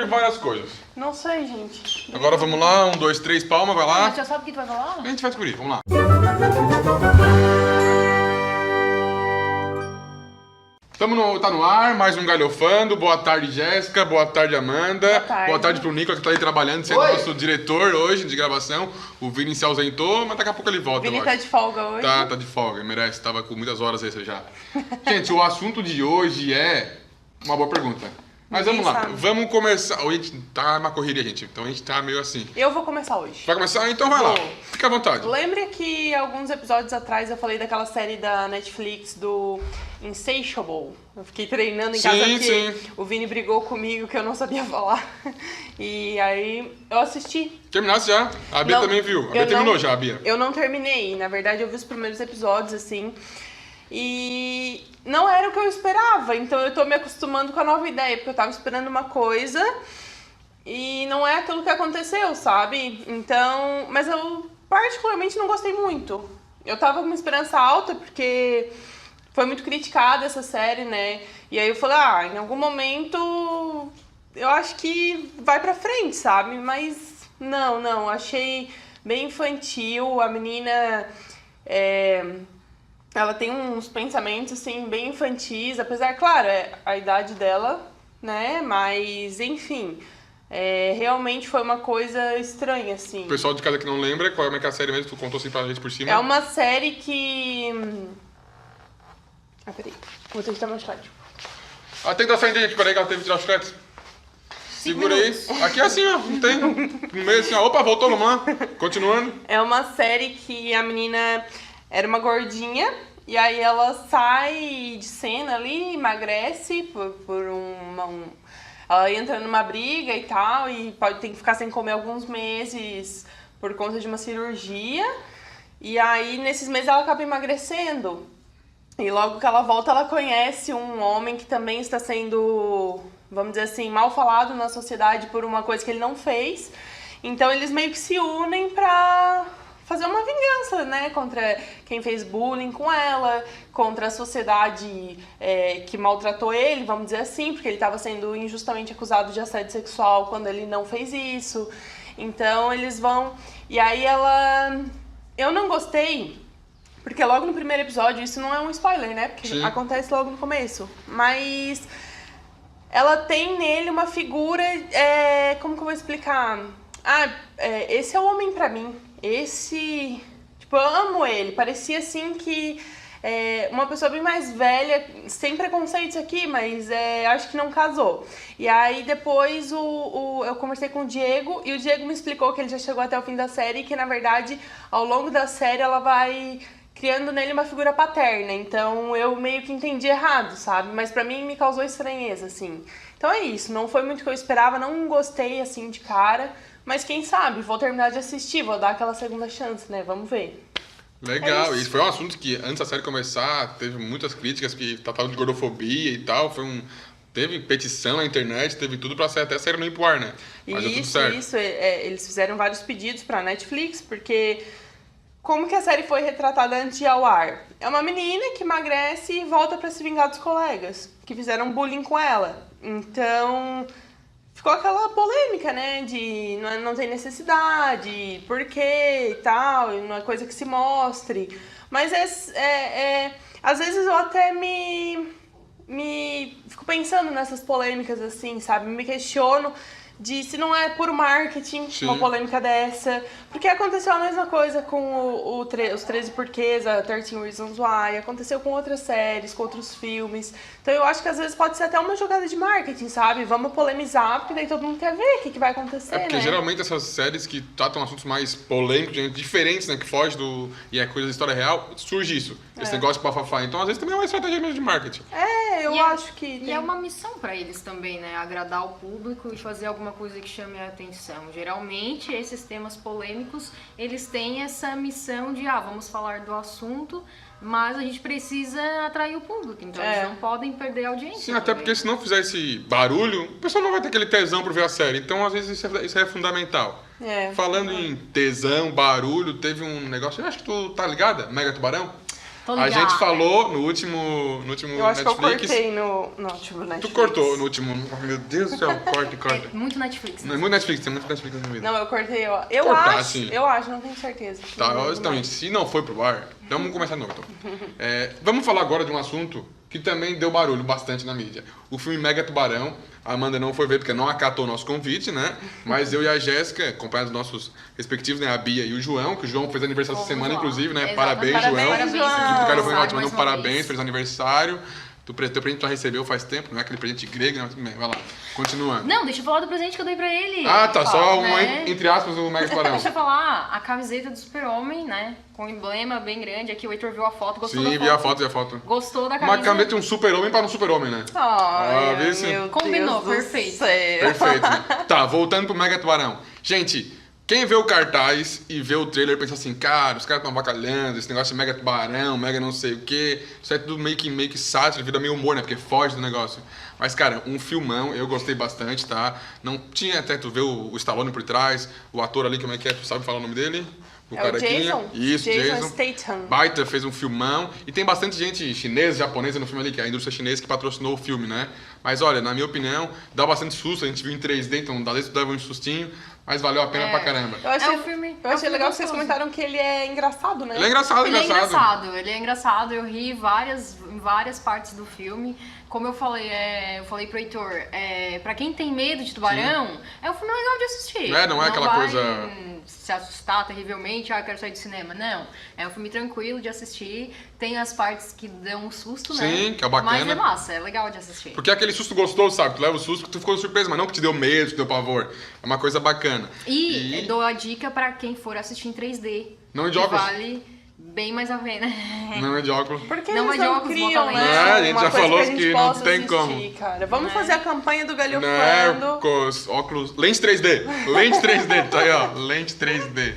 sobre várias coisas. Não sei, gente. Agora vamos lá, 1, 2, 3, palma, vai lá. Mas já sabe o que tu vai falar? A gente vai descobrir, vamos lá. Tá no ar, mais um Galhofando. Boa tarde, Jéssica. Boa tarde, Amanda. Boa tarde. Pro Nicolas, que tá aí trabalhando, sendo nosso diretor hoje de gravação. O Vini se ausentou, mas daqui a pouco ele volta, O Vini eu tá acho. de folga hoje. Tá de folga, merece. Tava com muitas horas extra já. Gente, o assunto de hoje é uma boa pergunta. Mas Ninguém vamos lá, sabe. vamos começar. Hoje a gente tá uma correria, gente. Então a gente tá meio assim. Eu vou começar hoje. Vai começar? Então vai lá. Vou. Fica à vontade. Lembra que alguns episódios atrás eu falei daquela série da Netflix do Insatiable? Eu fiquei treinando em casa porque Sim. o Vini brigou comigo que eu não sabia falar. E aí eu assisti. Terminasse já? A Bia Não, também viu. A eu Bia terminou não- já, a Bia. Eu não terminei. Na verdade, eu vi os primeiros episódios, assim. E não era o que eu esperava. Então eu tô me acostumando com a nova ideia, porque eu tava esperando uma coisa e não é aquilo que aconteceu, sabe? Então, mas eu particularmente não gostei muito. Eu tava com uma esperança alta porque foi muito criticada essa série, né? E aí eu falei, em algum momento eu acho que vai pra frente, sabe? Mas não, achei bem infantil. A menina ela tem uns pensamentos, assim, bem infantis, apesar, claro, é a idade dela, né? Mas, enfim, realmente foi uma coisa estranha, assim. O pessoal de casa que não lembra, qual é que é a série mesmo? Tu contou assim pra gente por cima. É uma série que... peraí. Vou ter que dar meu chute. Ah, tem que dar saindo, gente. Peraí que ela teve que tirar os chicletes. Segura aí. Aqui é assim, ó. Não tem. No meio assim, ó. Opa, voltou, vamos lá. Continuando. É uma série que a menina era uma gordinha e aí ela sai de cena ali, emagrece por ela entra numa briga e tal e tem que ficar sem comer alguns meses por conta de uma cirurgia. E aí nesses meses ela acaba emagrecendo. E logo que ela volta, ela conhece um homem que também está sendo, vamos dizer assim, mal falado na sociedade por uma coisa que ele não fez. Então eles meio que se unem pra fazer uma vingança, né? Contra quem fez bullying com ela, contra a sociedade que maltratou ele, vamos dizer assim, porque ele estava sendo injustamente acusado de assédio sexual quando ele não fez isso. Então eles vão... E aí ela... Eu não gostei... Porque logo no primeiro episódio, isso não é um spoiler, né? Porque Sim. acontece logo no começo. Mas ela tem nele uma figura... como que eu vou explicar? Esse é o homem pra mim. Esse... Tipo, eu amo ele. Parecia assim que... uma pessoa bem mais velha, sem preconceitos aqui, mas acho que não casou. E aí depois eu conversei com o Diego e o Diego me explicou que ele já chegou até o fim da série e que, na verdade, ao longo da série ela vai criando nele uma figura paterna. Então eu meio que entendi errado, sabe? Mas pra mim me causou estranheza, assim. Então é isso, não foi muito o que eu esperava, não gostei, assim, de cara. Mas quem sabe, vou terminar de assistir, vou dar aquela segunda chance, né? Vamos ver. Legal. É isso. E foi um assunto que, antes da série começar, teve muitas críticas que tratavam de gordofobia e tal. Teve petição na internet, teve tudo pra até a série não ir pro ar, né? Mas deu tudo certo. Isso. Eles fizeram vários pedidos pra Netflix, porque como que a série foi retratada antes de ir ao ar? É uma menina que emagrece e volta pra se vingar dos colegas, que fizeram bullying com ela. Então, ficou aquela polêmica, né, de não tem necessidade, por quê e tal, não é coisa que se mostre. Mas às vezes eu até me fico pensando nessas polêmicas assim, sabe? Me questiono de se não é puro marketing, Sim. uma polêmica dessa. Porque aconteceu a mesma coisa com os 13 Porquês, a 13 Reasons Why, aconteceu com outras séries, com outros filmes. Então eu acho que às vezes pode ser até uma jogada de marketing, sabe? Vamos polemizar, porque daí todo mundo quer ver o que vai acontecer, Porque né? geralmente essas séries que tratam assuntos mais polêmicos, diferentes, né? Que foge do... E é coisa da história real, surge isso. Esse negócio de bafafá. Então, às vezes, também é uma estratégia mesmo de marketing. Eu acho que... E é uma missão pra eles também, né? Agradar o público e fazer alguma coisa que chame a atenção. Geralmente, esses temas polêmicos, eles têm essa missão de, vamos falar do assunto, mas a gente precisa atrair o público. Então, eles não podem perder a audiência. Sim, até também. porque se não fizer esse barulho, o pessoal não vai ter aquele tesão pra ver a série. Então, às vezes, isso é fundamental. Falando em tesão, barulho, teve um negócio... Eu acho que tu tá ligada? Mega Tubarão? Tô A ligada. gente falou no último Eu acho que eu Netflix. cortei no Netflix. Tu cortou no último. Meu Deus do céu, corta. É muito Netflix. Não é muito Netflix, tem muito Netflix na minha vida. Não, eu cortei. Eu Cortar, acho, sim. não tenho certeza. Tá, Não lembro então, mais. gente, se não foi pro ar, então vamos começar de novo. Então. Vamos falar agora de um assunto que também deu barulho bastante na mídia. O filme Mega Tubarão. A Amanda não foi ver porque não acatou o nosso convite, né? Mas eu e a Jéssica, acompanhando os nossos respectivos, né? A Bia e o João, que o João fez aniversário essa semana, João. inclusive, né? Exato. Parabéns, Parabéns, João. João. O cara foi Sabe, ótimo, mais um uma parabéns, vez. feliz aniversário. Teu presente tu já recebeu faz tempo, não é aquele presente grego, né? Mas tudo bem, vai lá. Continuando. Não, deixa eu falar do presente que eu dei pra ele. Ah, tá, só né? entre aspas, o Mega Tubarão. Deixa eu falar, a camiseta do Super-Homem, né? Com um emblema bem grande. Aqui o Heitor viu a foto, gostou Sim, da vi a foto, vi a foto. Gostou da camisa? Uma camiseta de um super-homem para um super-homem, né? Ai, vê se- meu Combinou, Deus do perfeito. céu. Perfeito. Né? Tá, voltando pro Mega Tubarão. Gente, quem vê o cartaz e vê o trailer pensa assim, cara, os caras estão avacalhando, esse negócio de Mega Tubarão, Mega não sei o quê. Isso é tudo meio que sátira, vira meio humor, né? Porque foge do negócio. Mas, cara, um filmão, eu gostei bastante, tá? Não tinha até tu ver o Stallone por trás, o ator ali, como é que é? Tu sabe falar o nome dele? É o Jason? Isso, Jason Statham. Baita fez um filmão. E tem bastante gente chinesa, japonesa no filme ali, que é a indústria chinesa que patrocinou o filme, né? Mas olha, na minha opinião, dá bastante susto. A gente viu em 3D, então às vezes dava um sustinho, mas valeu a pena pra caramba. Eu achei, É um filme- eu é um achei filme legal que vocês gostoso. comentaram que ele é engraçado, né? Ele é engraçado, Ele é engraçado, eu ri em várias partes do filme. Como eu falei pro Heitor, pra quem tem medo de tubarão, é um filme legal de assistir. Não é aquela vai coisa- se assustar terrivelmente, eu quero sair do cinema. Não, é um filme tranquilo de assistir. Tem as partes que dão um susto, né? Sim, que é bacana. Mas é massa, é legal de assistir. Porque é aquele susto gostoso, sabe? Tu leva o susto que tu ficou surpreso, mas não que te deu medo, que te deu pavor. É uma coisa bacana. E dou a dica pra quem for assistir em 3D. Não é de que óculos. vale bem mais a pena. Não é de óculos. Por que Não, eles mas de não óculos, criam, bota né? lente. É, a gente uma já coisa falou que a gente que não possa tem assistir, como. Cara. Vamos Né? fazer a campanha do Não Galhofando. com os óculos. Lente 3D. Lente 3D, tá aí, ó. Lente 3D.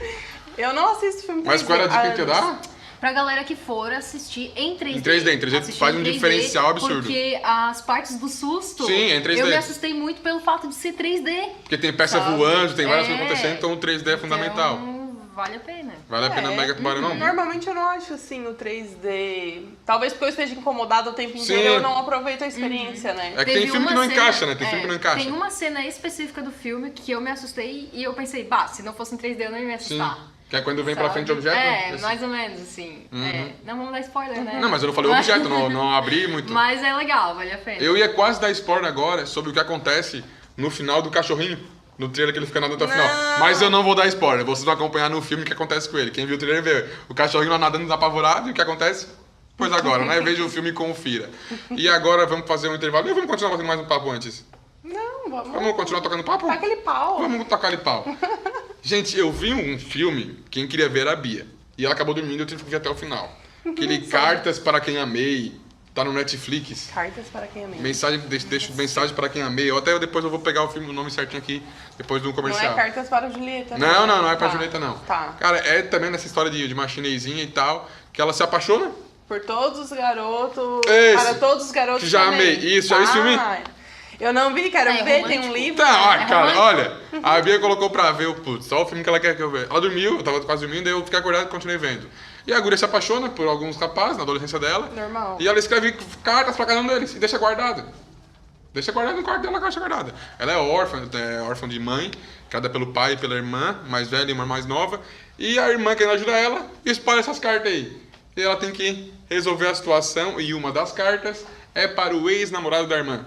Eu não assisto filme 3D. Mas qual era a dica há que tu ia anos. dar? Pra galera que for assistir em 3D. Em 3D Assistir faz em um 3D, diferencial absurdo. Porque as partes do susto. Sim, é em 3D. Eu me assustei muito pelo fato de ser 3D. Porque tem peça Sabe? voando, tem várias É. coisas acontecendo, então o 3D é fundamental. Então, vale a pena. Vale a pena o Mega Tubarão, não? Normalmente eu não acho assim o 3D. Talvez porque eu esteja incomodada o tempo inteiro Sim. eu não aproveito a experiência, né? É que tem filme que não encaixa, né? Tem filme que não encaixa. Tem uma cena específica do filme que eu me assustei e eu pensei, bah, se não fosse em 3D eu não ia me Sim. assustar. Que é quando vem pra Sabe? frente o objeto. É, Esse- mais ou menos assim. É, não vamos dar spoiler, né? Não, mas eu não falei objeto, não abri muito. Mas é legal, vale a pena. Eu ia quase dar spoiler agora sobre o que acontece no final do cachorrinho. No trailer que ele fica nadando até o final. Não. Mas eu não vou dar spoiler. Vocês vão acompanhar no filme o que acontece com ele. Quem viu o trailer vê o cachorrinho lá nadando desapavorado e o que acontece? Pois agora, né? Veja o filme e confira. E agora vamos fazer um intervalo. E vamos continuar fazendo mais um papo antes. Não, vamos. Vamos continuar tocando papo? Tá aquele pau. Vamos tocar ali pau. Gente, eu vi um filme, quem queria ver era a Bia. E ela acabou dormindo, eu tive que ver até o final. Aquele Cartas para Quem Amei, tá no Netflix. Cartas para quem é mesmo. Mensagem, deixo mensagem para quem amei. Ou até depois eu vou pegar o nome certinho aqui, depois do Não comercial. é Cartas para Julieta, né? Não é pra Tá. Julieta, não. Tá. Cara, é também nessa história de uma chinesinha e tal, que ela se apaixona. Por todos os garotos. Esse. Para todos os garotos Que já também. amei. Isso, já viu esse filme? Eu não vi, quero É ver, tem um romântico. livro. Tá, ó, É cara, romântico. olha, a Bia colocou pra ver o putz, só o filme que ela quer que eu veja. Ela dormiu, eu tava quase dormindo, daí eu fiquei acordado e continuei vendo. E a guria se apaixona por alguns rapazes na adolescência dela. Normal. E ela escreve cartas pra cada um deles e deixa guardado. Deixa guardado no quarto dela, a caixa guardada. Ela é órfã de mãe, criada pelo pai e pela irmã, mais velha e uma mais nova. E a irmã querendo ajudar ela, espalha essas cartas aí. E ela tem que resolver a situação, e uma das cartas é para o ex-namorado da irmã.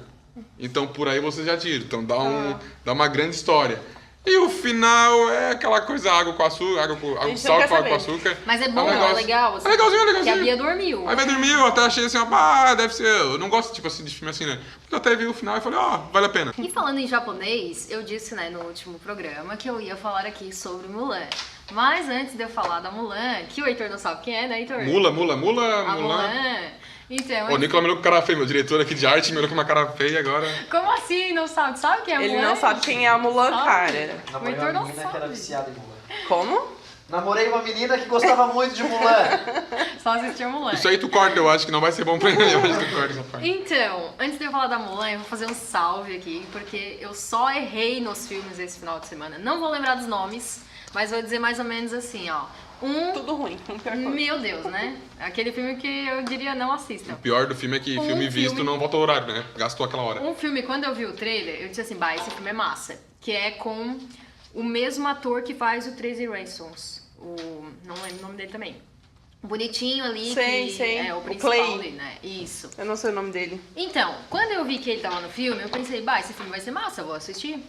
Então por aí você já tira. Então dá uma grande história. E o final é aquela coisa água com açúcar, Gente, sal não com quer água com saber. açúcar. Mas é bom, um é negócio- legal. assim, É legalzinho. Que a Bia dormiu. Aí vai dormir, eu até achei assim, ó, deve ser. Eu não gosto tipo assim de filme assim, né? Porque eu até vi o final e falei, ó, vale a pena. E falando em japonês, eu disse, né, no último programa que eu ia falar aqui sobre Mulan. Mas antes de eu falar da Mulan, que o Heitor não sabe quem é, né, Heitor? Mula, A Mulan. Mulan. Então, O Nicolas me olhou com cara feia, meu diretor aqui de arte me olhou com uma cara feia agora. como assim? Não sabe? Sabe quem é a Ele Mulan? não sabe quem é a Mulan, Sabe? cara. O Namorei Heitor uma não menina que era sabe. viciada em Mulan. Como? Namorei uma menina que gostava muito de Mulan. Só assistiu Mulan. Isso aí tu corta, eu acho que não vai ser bom pra ele, eu acho que tu corta essa parte. Então, antes de eu falar da Mulan, eu vou fazer um salve aqui, porque eu só errei nos filmes esse final de semana. Não vou lembrar dos nomes, mas vou dizer mais ou menos assim, ó. Tudo ruim. Pior coisa. Meu Deus, né? Aquele filme que eu diria não assistam. O pior do filme é que filme visto não volta ao horário, né? Gastou aquela hora. Um filme, quando eu vi o trailer, eu disse assim, bah, esse filme é massa. Que é com o mesmo ator que faz o 13 Reasons. Não lembro o nome dele também. Bonitinho ali, Sei. é o O principal Clay. ali, né? Isso. Eu não sei o nome dele. Então, quando eu vi que ele tava no filme, eu pensei, bah, esse filme vai ser massa, eu vou assistir.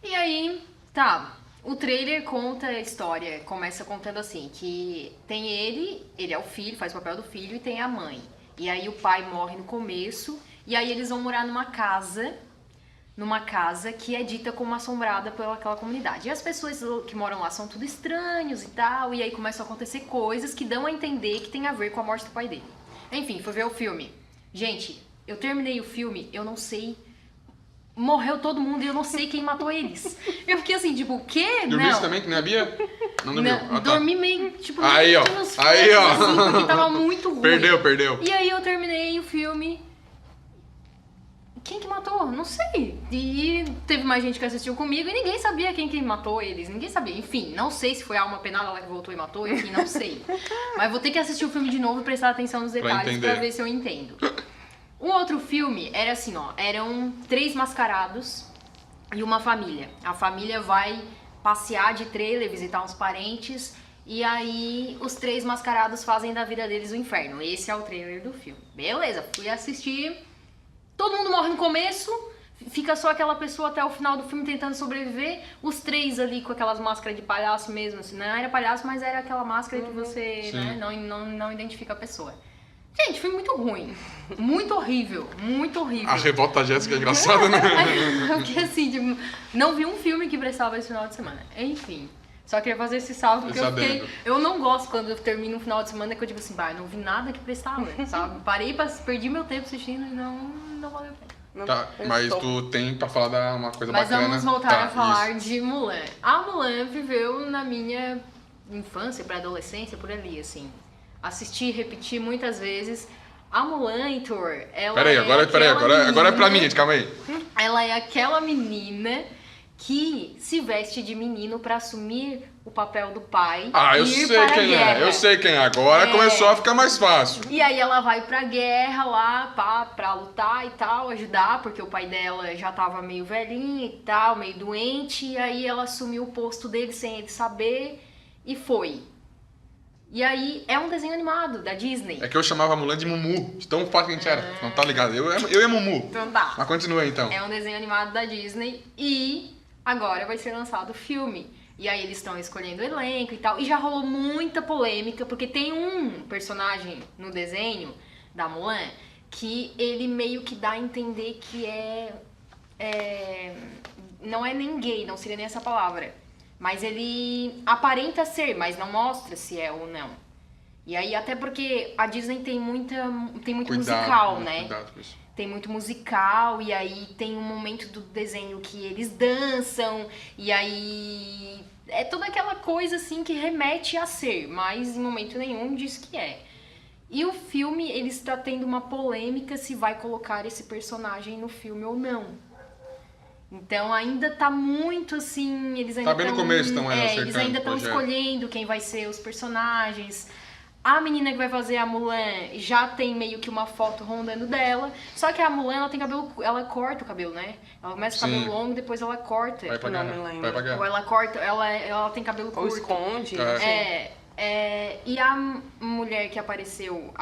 E aí, tá. O trailer conta a história, começa contando assim, que tem ele é o filho, faz o papel do filho, e tem a mãe. E aí o pai morre no começo, e aí eles vão morar numa casa que é dita como assombrada pelaquela comunidade. E as pessoas que moram lá são tudo estranhos e tal, e aí começam a acontecer coisas que dão a entender que tem a ver com a morte do pai dele. Enfim, fui ver o filme. Gente, eu terminei o filme, eu não sei... Morreu todo mundo e eu não sei quem matou eles. Eu fiquei assim, tipo, o quê? Dormiu Não. também, que nem a Bia? Não dormiu. Não, Ah, tá. dormi meio, tipo, Aí, ó. meio nos Aí, ó. assim, porque tava muito ruim. Perdeu. E aí eu terminei o filme. Quem que matou? Não sei. E teve mais gente que assistiu comigo e ninguém sabia quem que matou eles. Ninguém sabia. Enfim, não sei se foi a alma penada lá que voltou e matou, enfim, não sei. Mas vou ter que assistir o filme de novo e prestar atenção nos detalhes entender. pra ver se eu entendo. Um outro filme era assim, ó. Eram 3 mascarados e uma família. A família vai passear de trailer, visitar uns parentes, e aí os 3 mascarados fazem da vida deles o inferno. Esse é o trailer do filme. Beleza, fui assistir. Todo mundo morre no começo, fica só aquela pessoa até o final do filme tentando sobreviver. Os 3 ali com aquelas máscaras de palhaço mesmo, assim, não era palhaço, mas era aquela máscara que você né, não identifica a pessoa. Gente, foi muito ruim. Muito horrível. Muito horrível. A revolta da Jéssica é engraçada, né? Porque assim, tipo, não vi um filme que prestava esse final de semana. Enfim. Só queria fazer esse salve, porque eu não gosto quando eu termino um final de semana que eu digo assim, bah, não vi nada que prestava, sabe? Perdi meu tempo assistindo e não valeu a pena. Tá, mas tu tem pra falar da uma coisa Mas bacana. vamos voltar Tá, a falar isso. de Mulan. A Mulan viveu na minha infância, pré-adolescência, por ali, assim. Assisti, repeti muitas vezes. A Mulan, Heitor, ela Peraí, agora é pra mim, gente, calma aí. Ela é aquela menina que se veste de menino pra assumir o papel do pai Eu e ir sei para a quem guerra. é, eu sei quem é. Agora começou a ficar mais fácil. E aí ela vai pra guerra lá pra lutar e tal, ajudar, porque o pai dela já tava meio velhinho e tal, meio doente, e aí ela assumiu o posto dele sem ele saber e foi. E aí é um desenho animado da Disney. É que eu chamava a Mulan de Mumu, de tão fácil que a gente era. Não tá ligado? Eu e a Mumu. Então tá. Mas continua aí, então. É um desenho animado da Disney e agora vai ser lançado o filme. E aí eles estão escolhendo o elenco e tal. E já rolou muita polêmica, porque tem um personagem no desenho da Mulan que ele meio que dá a entender que não é nem gay, não seria nem essa palavra. Mas ele aparenta ser, mas não mostra se é ou não. E aí, até porque a Disney tem muito musical, né? Cuidado com isso. Tem muito musical, e aí tem um momento do desenho que eles dançam, e aí é toda aquela coisa assim que remete a ser, mas em momento nenhum diz que é. E o filme, ele está tendo uma polêmica se vai colocar esse personagem no filme ou não. Então ainda tá muito assim, eles ainda bem no começo, estão acertando eles ainda o estão projeto. escolhendo quem vai ser os personagens. A menina que vai fazer a Mulan já tem meio que uma foto rondando dela. Só que a Mulan, ela tem cabelo, ela corta o cabelo, né? Ela começa com o cabelo longo, depois ela corta. Vai pra Não guerra. me lembro. Vai pra Ou guerra. ela corta, ela tem cabelo Ou curto. esconde. E a mulher que apareceu,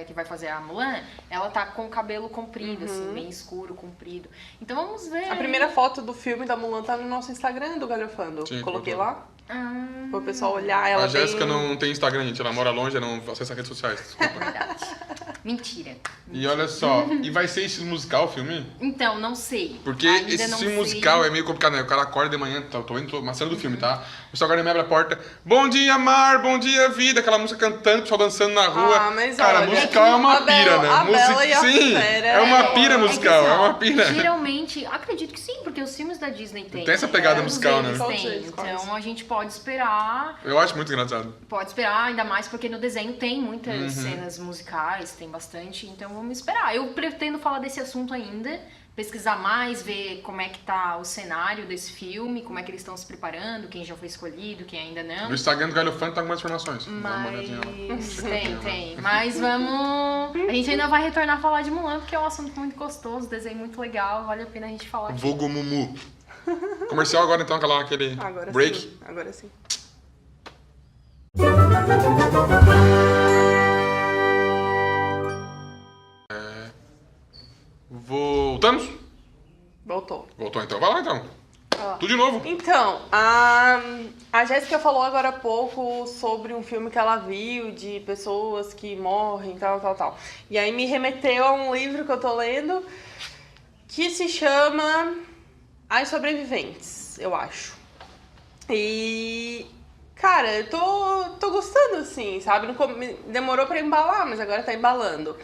que vai fazer a Mulan, ela tá com o cabelo comprido, assim, bem escuro, comprido. Então vamos ver. A primeira foto do filme da Mulan tá no nosso Instagram do Galhofando. Sim, Coloquei colocou. lá. Pro pessoal olhar. Ela A Jéssica bem... não tem Instagram, gente. Ela mora longe, ela não acessa redes sociais. Desculpa. Verdade. Mentira. E olha só, e vai ser estilo musical o filme? Então, não sei. Porque Ainda esse não filme sei. musical é meio complicado, né? O cara acorda de manhã, tô indo uma cena do filme, tá? O pessoal agora me abre a porta. Bom dia, mar, bom dia, vida. Aquela música cantando, o pessoal dançando na rua. Mas cara, olha, musical é uma a pira, Bela- né? a Bela e a Sim, Fera é uma pira É musical, que, é uma ó, pira. Geralmente, acredito que sim, porque os filmes da Disney têm. Tem essa pegada musical, né? Eles Todos têm. eles, quase. Então a gente pode esperar. Eu acho muito engraçado. Pode esperar, ainda mais porque no desenho tem muitas Uhum. cenas musicais, tem bastante, então vamos esperar. Eu pretendo falar desse assunto ainda, pesquisar mais, ver como é que tá o cenário desse filme, como é que eles estão se preparando, quem já foi escolhido, quem ainda não. No Instagram do Galhofante tá com mais informações. Dá uma olhadinha lá. Mas tem. Mas vamos... A gente ainda vai retornar a falar de Mulan, porque é um assunto muito gostoso, desenho muito legal, vale a pena a gente falar aqui. Vulgo Mumu. Comercial agora então, aquele Agora break. sim, agora sim. Voltamos? Voltou. Voltou então. Vai lá então. Vai lá. Tudo de novo. Então, a Jéssica falou agora há pouco sobre um filme que ela viu de pessoas que morrem, tal. E aí me remeteu a um livro que eu tô lendo que se chama As Sobreviventes, eu acho. E, cara, eu tô gostando, assim, sabe? Demorou pra embalar, mas agora tá embalando.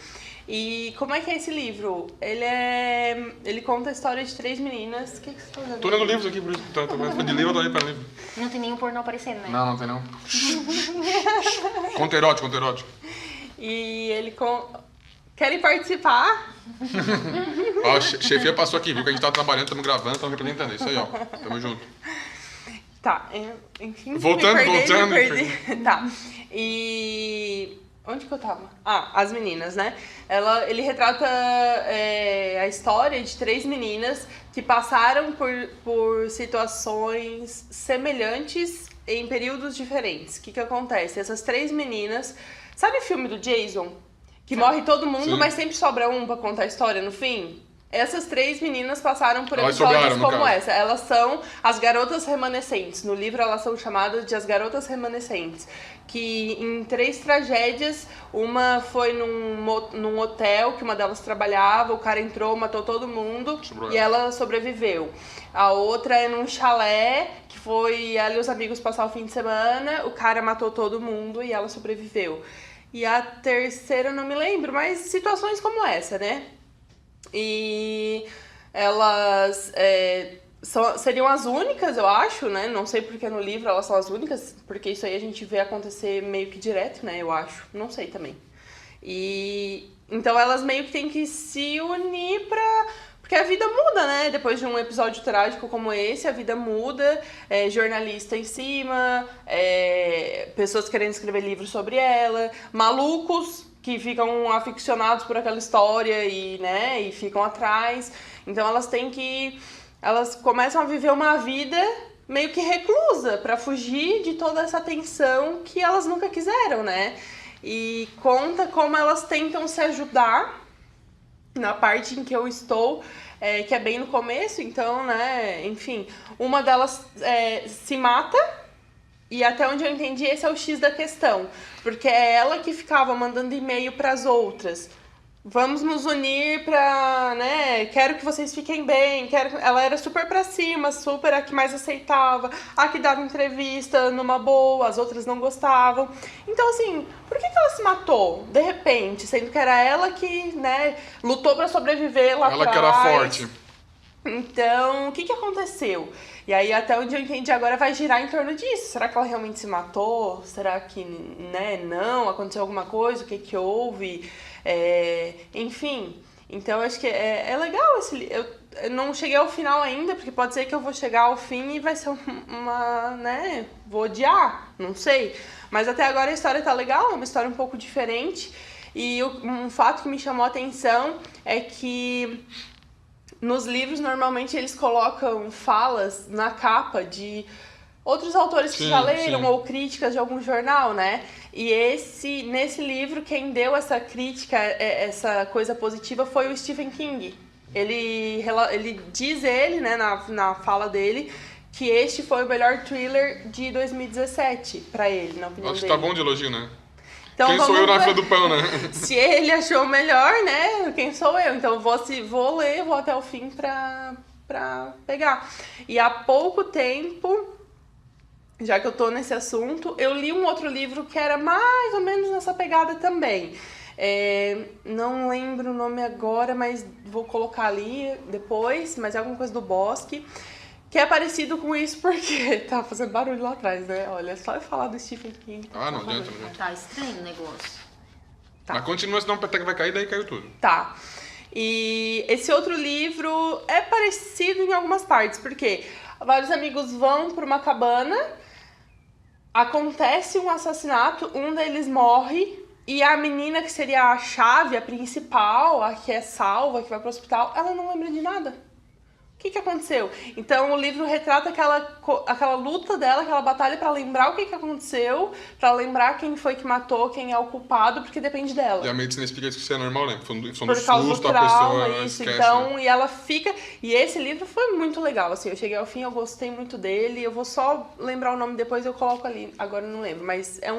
E como é que é esse livro? Ele conta a história de 3 meninas. O que você tá fazendo? Tô lendo livros aqui, por isso. Tô falando de livro, eu tô lendo para livro. Não tem nenhum pornô aparecendo, né? Não tem não. Conto erótico. E querem participar? Ó, a chefia passou aqui, viu que a gente tá trabalhando, estamos gravando, estamos representando. Isso aí, ó. Tamo junto. Tá, enfim. Voltando. Me perdi. Tá. E... Onde que eu tava? As meninas, né? Ele retrata a história de 3 meninas que passaram por situações semelhantes em períodos diferentes. O que acontece? Essas 3 meninas... Sabe o filme do Jason? Que morre todo mundo, Sim. mas sempre sobra um pra contar a história no fim? Essas 3 meninas passaram por Elas episódios sobraram, no como caso. essa. Elas são as garotas remanescentes. No livro elas são chamadas de as garotas remanescentes. Que em 3 tragédias, uma foi num hotel que uma delas trabalhava, o cara entrou, matou todo mundo Sobrou e ela sobreviveu. A outra é num chalé, que foi ela e os amigos passar o fim de semana, o cara matou todo mundo e ela sobreviveu. E a terceira eu não me lembro, mas situações como essa, né? E elas seriam as únicas, eu acho, né? Não sei porque no livro elas são as únicas, porque isso aí a gente vê acontecer meio que direto, né? Eu acho. Não sei também. E então elas meio que têm que se unir porque a vida muda, né? Depois de um episódio trágico como esse, a vida muda. Jornalista em cima, pessoas querendo escrever livros sobre ela, malucos que ficam aficionados por aquela história e ficam atrás. Então elas começam a viver uma vida meio que reclusa pra fugir de toda essa tensão que elas nunca quiseram, né? E conta como elas tentam se ajudar na parte em que eu estou, que é bem no começo, então, né, enfim, uma delas se mata. E até onde eu entendi, esse é o X da questão. Porque é ela que ficava mandando e-mail pras outras. Vamos nos unir pra, né, quero que vocês fiquem bem. Ela era super pra cima, super a que mais aceitava, a que dava entrevista numa boa, as outras não gostavam. Então, assim, por que ela se matou, de repente? Sendo que era ela que, né, lutou pra sobreviver lá atrás. Ela que era forte. Então, o que aconteceu? E aí, até onde eu entendi agora, vai girar em torno disso. Será que ela realmente se matou? Será que, né, não? Aconteceu alguma coisa? O que houve? Enfim, então eu acho que é legal esse livro. Eu não cheguei ao final ainda, porque pode ser que eu vou chegar ao fim e vai ser né, vou odiar, não sei. Mas até agora a história tá legal, é uma história um pouco diferente. E um fato que me chamou a atenção é que nos livros, normalmente, eles colocam falas na capa de outros autores que já leram ou críticas de algum jornal, né? E nesse livro, quem deu essa crítica, essa coisa positiva, foi o Stephen King. Ele diz, né, na fala dele, que este foi o melhor thriller de 2017 pra ele, na opinião Acho dele. que tá bom de elogio, né? Então, quem sou eu na fila do pão, né? Se ele achou melhor, né? Quem sou eu? Então vou ler, vou até o fim pra pegar. E há pouco tempo, já que eu tô nesse assunto, eu li um outro livro que era mais ou menos nessa pegada também. Não lembro o nome agora, mas vou colocar ali depois, mas é alguma coisa do Bosque. Que é parecido com isso porque tá fazendo barulho lá atrás, né? Olha, só eu falar do Stephen King. Não adianta, Tá estranho o negócio. Tá. Mas continua, senão a peteca vai cair, daí caiu tudo. Tá. E esse outro livro é parecido em algumas partes, porque vários amigos vão para uma cabana, acontece um assassinato, um deles morre, e a menina que seria a chave, a principal, a que é salva, que vai pro hospital, ela não lembra de nada. O que aconteceu? Então o livro retrata aquela luta dela, aquela batalha pra lembrar o que aconteceu, pra lembrar quem foi que matou, quem é o culpado, porque depende dela. E a medicina explica isso que isso é normal, né? Em função Por do causa susto, do a trauma, pessoa isso. esquece. Então, e ela fica... E esse livro foi muito legal, assim. Eu cheguei ao fim, eu gostei muito dele. Eu vou só lembrar o nome depois, eu coloco ali. Agora eu não lembro. Mas é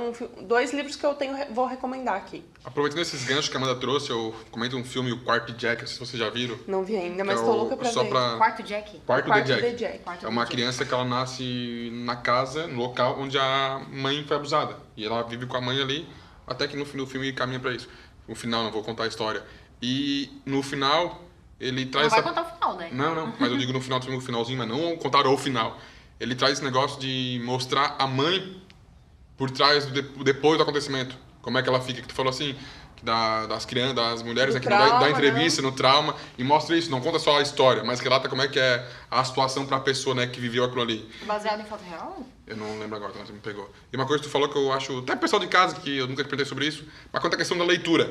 2 livros que eu vou recomendar aqui. Aproveitando esses ganchos que a Amanda trouxe, eu comento um filme, O Quarto de Jack, não sei se vocês já viram. Não vi ainda, mas Que é tô o- louca pra só ver. pra- Quarto Jack. Quarto Quarto de de Jack. Jack. Quarto É de uma Jack. criança que ela nasce na casa, no local onde a mãe foi abusada. E ela vive com a mãe ali, até que no fim do filme caminha pra isso. No final, não vou contar a história. E no final, ele traz Não vai essa... contar o final, né? Não, mas eu digo no final do filme, no finalzinho, mas não contar o final. Ele traz esse negócio de mostrar a mãe por trás, depois do acontecimento. Como é que ela fica, que tu falou assim, das crianças, das mulheres, Do né, que não dá trauma, entrevista no trauma, e mostra isso, não conta só a história, mas relata como é que é a situação pra pessoa, né, que viveu aquilo ali. Baseado em fato real? Eu não lembro agora, então você me pegou. E uma coisa que tu falou que eu acho, até o pessoal de casa, que eu nunca te perguntei sobre isso, mas quanto à questão da leitura.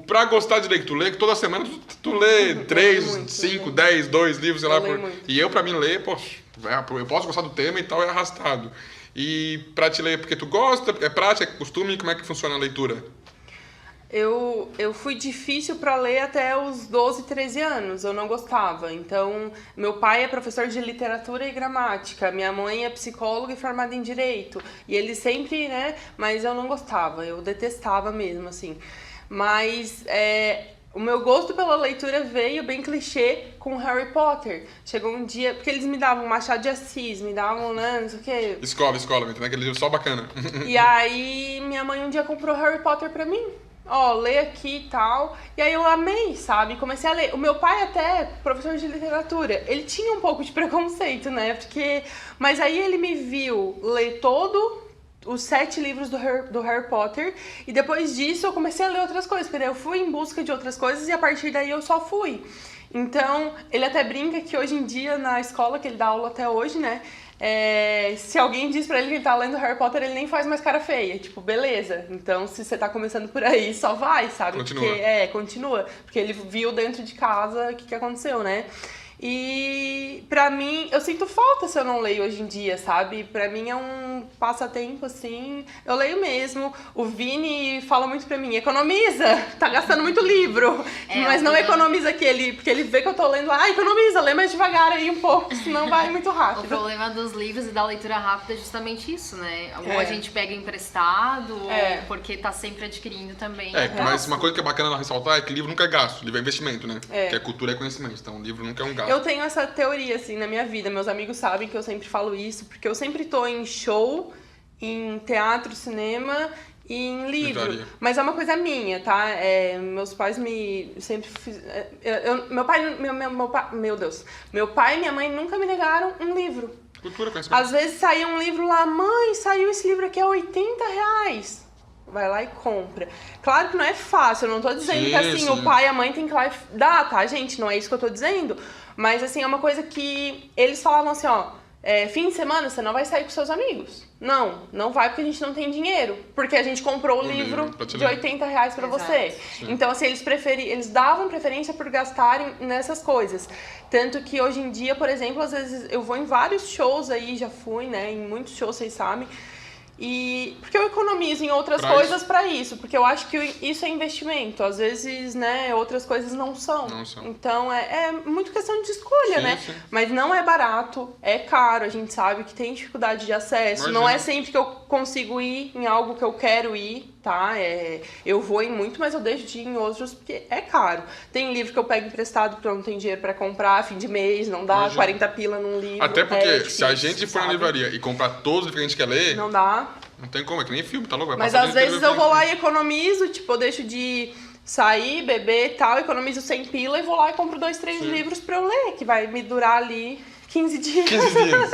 Pra gostar de ler, que tu lê, que toda semana tu lê 3, muito, 5, eu 10, 2 livros, sei lá. leio muito. E eu, pra mim, ler, poxa, eu posso gostar do tema e tal, é arrastado. E pra te ler porque tu gosta, é prática, é costume, como é que funciona a leitura? Eu fui difícil pra ler até os 12, 13 anos, eu não gostava. Então, meu pai é professor de literatura e gramática, minha mãe é psicóloga e formada em direito. E ele sempre, né, mas eu não gostava, eu detestava mesmo, assim. Mas o meu gosto pela leitura veio bem clichê com Harry Potter. Chegou um dia, porque eles me davam Machado de Assis, me davam, né, não sei o quê. Escola, me entendeu? Aquele livro só bacana. E aí, minha mãe um dia comprou Harry Potter pra mim. Ó, lê aqui e tal. E aí eu amei, sabe? Comecei a ler. O meu pai até, professor de literatura, ele tinha um pouco de preconceito, né? Mas aí ele me viu ler os 7 livros do Harry Potter. E depois disso eu comecei a ler outras coisas. Porque daí eu fui em busca de outras coisas e a partir daí eu só fui. Então, ele até brinca que hoje em dia, na escola, que ele dá aula até hoje, né? Se alguém diz pra ele que ele tá lendo Harry Potter, ele nem faz mais cara feia. Tipo, beleza. Então, se você tá começando por aí, só vai, sabe? Continua. Porque, continua. Porque ele viu dentro de casa o que aconteceu, né? E pra mim, eu sinto falta se eu não leio hoje em dia, sabe? Pra mim é um passatempo, assim, eu leio mesmo. O Vini fala muito pra mim, economiza, tá gastando muito livro. Mas não economiza porque ele vê que eu tô lendo lá, economiza, lê mais devagar aí um pouco, senão vai muito O rápido. problema dos livros e da leitura rápida é justamente isso, né? Ou a É. gente pega emprestado, É. ou porque tá sempre adquirindo também. Mas uma coisa que é bacana ressaltar é que livro nunca é gasto, livro é investimento, né? É. Que é cultura e conhecimento, então o livro nunca é um gasto. Eu tenho essa teoria, assim, na minha vida. Meus amigos sabem que eu sempre falo isso, porque eu sempre tô em show, em teatro, cinema e em livro. Livraria. Mas é uma coisa minha, tá? Meus pais me sempre meu Deus. Meu pai e minha mãe nunca me negaram um livro. Cultura e conhecimento. Às vezes saía um livro lá, mãe, saiu esse livro aqui a R$80. Vai lá e compra. Claro que não é fácil, eu não tô dizendo que assim, Sim. o pai e a mãe tem que ir lá e dar, tá, gente? Não é isso que eu tô dizendo. Mas assim, é uma coisa que eles falavam assim, ó, fim de semana você não vai sair com seus amigos. Não vai porque a gente não tem dinheiro. Porque a gente comprou o livro pra te de ler. R$80 pra você. Sim. Então, assim, eles davam preferência por gastarem nessas coisas. Tanto que hoje em dia, por exemplo, às vezes eu vou em vários shows aí, já fui, né? Em muitos shows, vocês sabem. E porque eu economizo em outras Pra coisas pra isso, porque eu acho que isso é investimento. Às vezes, né, outras coisas não são. Não são. Então é muito questão de escolha, Sim, né? sim. Mas não é barato, é caro, a gente sabe que tem dificuldade de acesso. Imagina. Não é sempre que eu consigo ir em algo que eu quero ir, tá? Eu vou em muito, mas eu deixo de ir em outros porque é caro. Tem livro que eu pego emprestado porque eu não tenho dinheiro pra comprar, fim de mês, não dá Imagina. 40 pila num livro. Até porque é se a difícil, gente for na sabe? livraria e comprar todos os livros que a gente quer ler, Não dá. não tem como, é que nem filme, tá louco? Vai Mas passar o às dia inteiro vezes eu vendo vou lá filme. e economizo, tipo, eu deixo de sair, beber e tal, economizo 100 pila e vou lá e compro 2, 3 Sim. livros pra eu ler, que vai me durar ali 15 dias. 15 dias.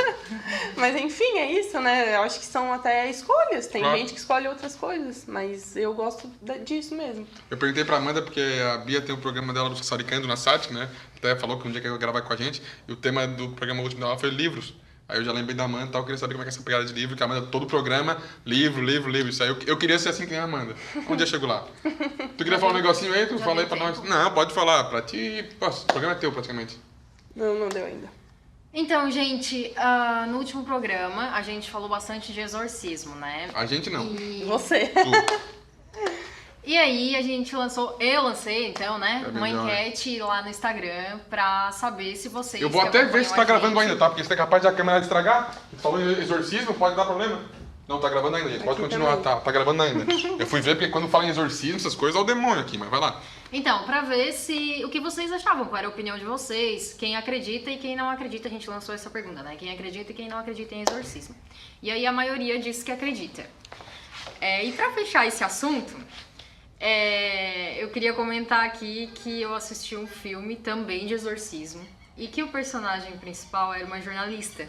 Mas enfim, é isso, né? Eu acho que são até escolhas. Tem Claro. gente que escolhe outras coisas, mas eu gosto disso mesmo. Eu perguntei pra Amanda, porque a Bia tem um programa dela do Sassaricando na SAT, né? Até falou que um dia que ia gravar com a gente, e o tema do programa último dela foi livros. Aí eu já lembrei da Amanda e tal, eu queria saber como é que é essa pegada de livro, que a Amanda, todo o programa, livro. Isso aí, eu queria ser assim que nem a Amanda. Um dia eu chego lá. Tu queria falar um negocinho aí? Tu Já fala aí deu pra nós. tempo. Não, pode falar. Pra ti, nossa, o programa é teu praticamente. Não deu ainda. Então, gente, no último programa a gente falou bastante de exorcismo, né? A gente não. Você. Tu. E aí eu lancei então, né, É uma melhor. enquete lá no Instagram pra saber se vocês Eu vou que até ver se tá acompanham a gravando gente- ainda, tá? Porque se é capaz de a câmera estragar. Falou em exorcismo, pode dar problema. Não, tá gravando ainda, gente. Pode Aqui continuar, também. tá gravando ainda. Eu fui ver porque quando fala em exorcismo, essas coisas, é o demônio aqui, mas vai lá. Então, pra ver o que vocês achavam, qual era a opinião de vocês, quem acredita e quem não acredita, a gente lançou essa pergunta, né? Quem acredita e quem não acredita em exorcismo. E aí a maioria disse que acredita. E pra fechar esse assunto, eu queria comentar aqui que eu assisti um filme também de exorcismo e que o personagem principal era uma jornalista.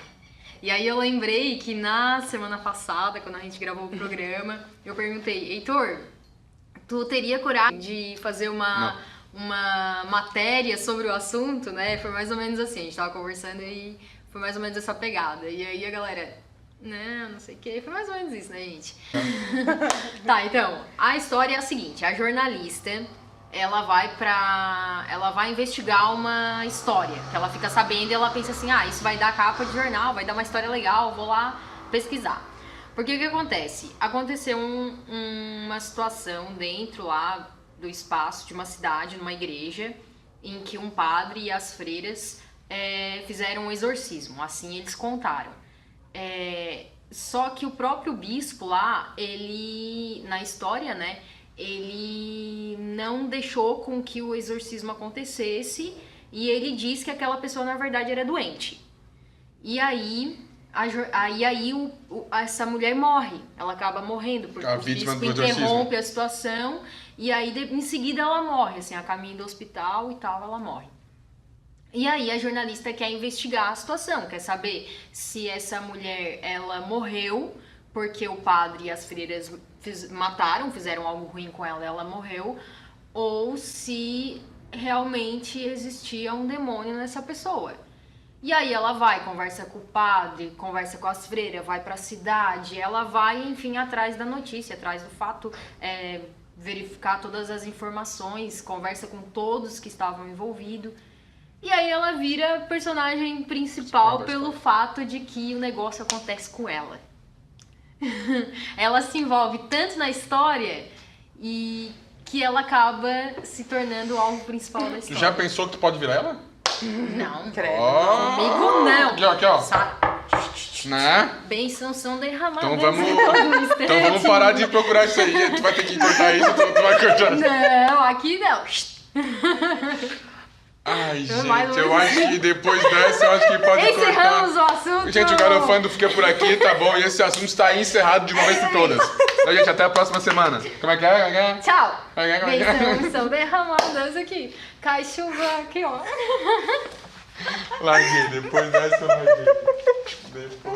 E aí eu lembrei que na semana passada, quando a gente gravou o programa, eu perguntei, Heitor, tu teria coragem de fazer uma matéria sobre o assunto, né? Foi mais ou menos assim, a gente tava conversando e foi mais ou menos essa pegada. E aí a galera, não sei o que, foi mais ou menos isso, né, gente? Tá, então, a história é a seguinte, a jornalista, ela vai investigar uma história, que ela fica sabendo e ela pensa assim, isso vai dar capa de jornal, vai dar uma história legal, vou lá pesquisar. Porque o que acontece? Aconteceu uma situação dentro lá do espaço de uma cidade, numa igreja, em que um padre e as freiras fizeram um exorcismo, assim eles contaram. Só que o próprio bispo lá, ele, na história, né, ele não deixou com que o exorcismo acontecesse e ele disse que aquela pessoa, na verdade, era doente. E aí... essa mulher morre, ela acaba morrendo, porque A o vítima bispo do exorcismo. interrompe a situação e aí em seguida ela morre, assim, a caminho do hospital e tal, ela morre. E aí a jornalista quer investigar a situação, quer saber se essa mulher, ela morreu porque o padre e as freiras fizeram algo ruim com ela e ela morreu, ou se realmente existia um demônio nessa pessoa. E aí ela vai, conversa com o padre, conversa com as freiras, vai pra cidade, ela vai, enfim, atrás da notícia, atrás do fato, verificar todas as informações, conversa com todos que estavam envolvidos. E aí ela vira personagem principal pelo fato de que o negócio acontece com ela. Ela se envolve tanto na história e que ela acaba se tornando o alvo principal da Tu história. já pensou que tu pode virar ela? Não, Credo. Ó. comigo não. Aqui, ó. Sara, Né? bênçãos são derramadas. Então vamos, em todo instante. então vamos parar de procurar isso aí. Tu vai ter que cortar isso, tu vai cortar. Não, aqui não. Ai, Mais gente, ou eu menos. acho que depois dessa eu acho que pode Encerramos cortar. o assunto. Gente, o Garofando fica por aqui, tá bom? E esse assunto está encerrado de uma vez por todas. Então, gente, até a próxima semana. Como é que é? Tchau. Como é que Bênçãos são derramadas aqui. Cai chuva aqui, ó. Larguei, depois dessa eu larguei. Depois